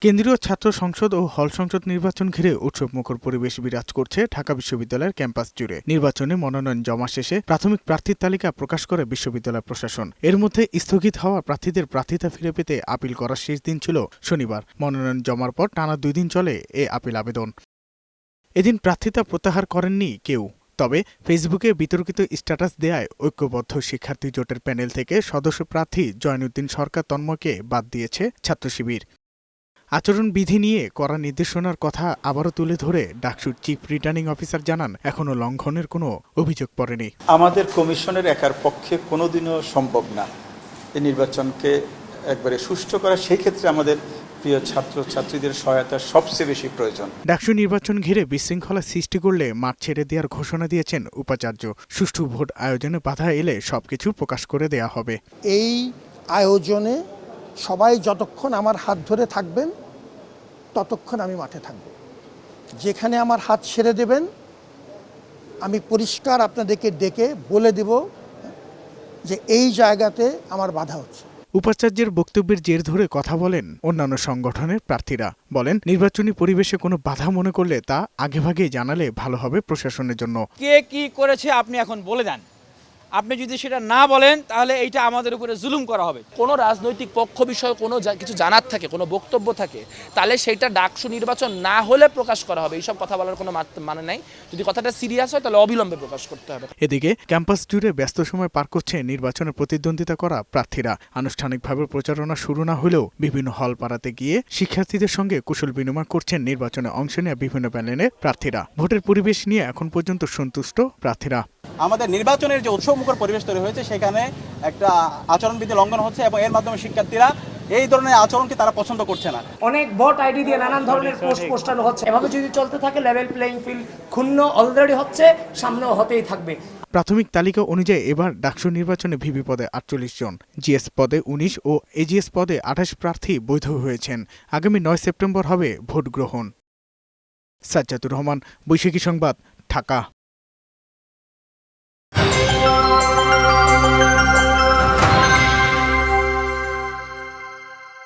কেন্দ্রীয় ছাত্র সংসদ ও হল সংসদ নির্বাচন ঘিরে উৎসবমুখর পরিবেশ বিরাজ করছে ঢাকা বিশ্ববিদ্যালয়ের ক্যাম্পাস জুড়ে। নির্বাচনে মনোনয়ন জমা শেষে প্রাথমিক প্রার্থীর তালিকা প্রকাশ করে বিশ্ববিদ্যালয় প্রশাসন। এর মধ্যে স্থগিত হওয়া প্রার্থীদের প্রার্থিতা ফিরে পেতে আপিল করার শেষ দিন ছিল শনিবার। মনোনয়ন জমার পর টানা 2 দিন চলে এ আপিল আবেদন। এদিন প্রার্থিতা প্রত্যাহার করেননি কেউ। তবে ফেসবুকে বিতর্কিত স্ট্যাটাস দেয়ায় ঐক্যবদ্ধ শিক্ষার্থী জোটের প্যানেল থেকে সদস্য প্রার্থী জয়নুদ্দিন সরকার তন্ময়কে বাদ দিয়েছে ছাত্র শিবির। আচরণবিধি নিয়ে কড়া নির্দেশনার কথা আবারও তুলে ধরে ডাকসুর চিফ রিটার্নিং অফিসার জানান, এখনো লঙ্ঘনের কোনো অভিযোগ পড়েনি। আমাদের কমিশনের একার পক্ষে কোনোদিনও সম্ভব না এই নির্বাচনকে একবারে সুষ্ঠু করা। সেই ক্ষেত্রে আমাদের প্রিয় ছাত্রছাত্রীদের সহায়তা সবচেয়ে বেশি প্রয়োজন। ডাকসু নির্বাচন ঘিরে বিশৃঙ্খলা সৃষ্টি করলে মাঠ ছেড়ে দেওয়ার ঘোষণা দিয়েছেন উপাচার্য। সুষ্ঠু ভোট আয়োজনে বাধা এলে সবকিছু প্রকাশ করে দেয়া হবে। এই আয়োজনে সবাই যতক্ষণ আমার হাত ধরে থাকবেন ততক্ষণ আমি মাঠে থাকব। যেখানে আমার হাত ছেড়ে দেবেন আমি পরিষ্কার আপনাদেরকে ডেকে বলে দেব যে এই জায়গাতে আমার বাধা হচ্ছে। উপাচার্যের বক্তব্যের জের ধরে কথা বলেন অন্যান্য সংগঠনের প্রার্থীরা। বলেন, নির্বাচনী পরিবেশে কোনো বাধা মনে করলে তা আগেভাগেই জানালে ভালো হবে প্রশাসনের জন্য। কে কি করেছে আপনি এখন বলে দেন। আপনি যদি সেটা না বলেন তাহলে এইটা আমাদের উপরে জুলুম করা হবে। কোনো রাজনৈতিক পক্ষ বিষয়ে কোনো কিছু জানার থাকে, কোনো বক্তব্য থাকে, তাহলে সেইটা ডাকসু নির্বাচন না হলে প্রকাশ করা হবে। এইসব কথা বলার কোনো মানে নাই। যদি কথাটা সিরিয়াস হয় তাহলে অবিলম্বে প্রকাশ করতে হবে। এদিকে ক্যাম্পাস জুড়ে ব্যস্ত সময় পার করছে নির্বাচনে প্রতিদ্বন্দ্বিতা করা প্রার্থীরা। আনুষ্ঠানিকভাবে প্রচারণা শুরু না হলেও বিভিন্ন হল পাড়াতে গিয়ে শিক্ষার্থীদের সঙ্গে কুশল বিনিময় করছেন নির্বাচনে অংশ নেওয়া বিভিন্ন প্যানেলের প্রার্থীরা। ভোটের পরিবেশ নিয়ে এখন পর্যন্ত সন্তুষ্ট প্রার্থীরা। আমাদের নির্বাচনের যে উৎসবমুখর পরিবেশ তৈরি হয়েছে সেখানে একটা আচরণবিধি লঙ্ঘন হচ্ছে এবং এর মাধ্যমে শিক্ষার্থীরা এই ধরনের আচরণকে তারা পছন্দ করছে না। অনেক ভোট আইডি দিয়ে নানান ধরনের পোস্ট পোস্টানো হচ্ছে। এভাবে যদি চলতে থাকে লেভেল প্লেইং ফিল্ড ক্ষুণ্ণ অলরেডি হচ্ছে, সামনেও হতেই থাকবে। প্রাথমিক তালিকা অনুযায়ী এবার ডাকসু নির্বাচনে ভিপি পদে 48 জন, জিএস পদে 19 ও এজিএস পদে 28 প্রার্থী বৈধ হয়েছেন। আগামী 9 সেপ্টেম্বর হবে ভোট গ্রহণ। সাজ্জাদুর রহমান, বৈশাখী সংবাদ, ঢাকা।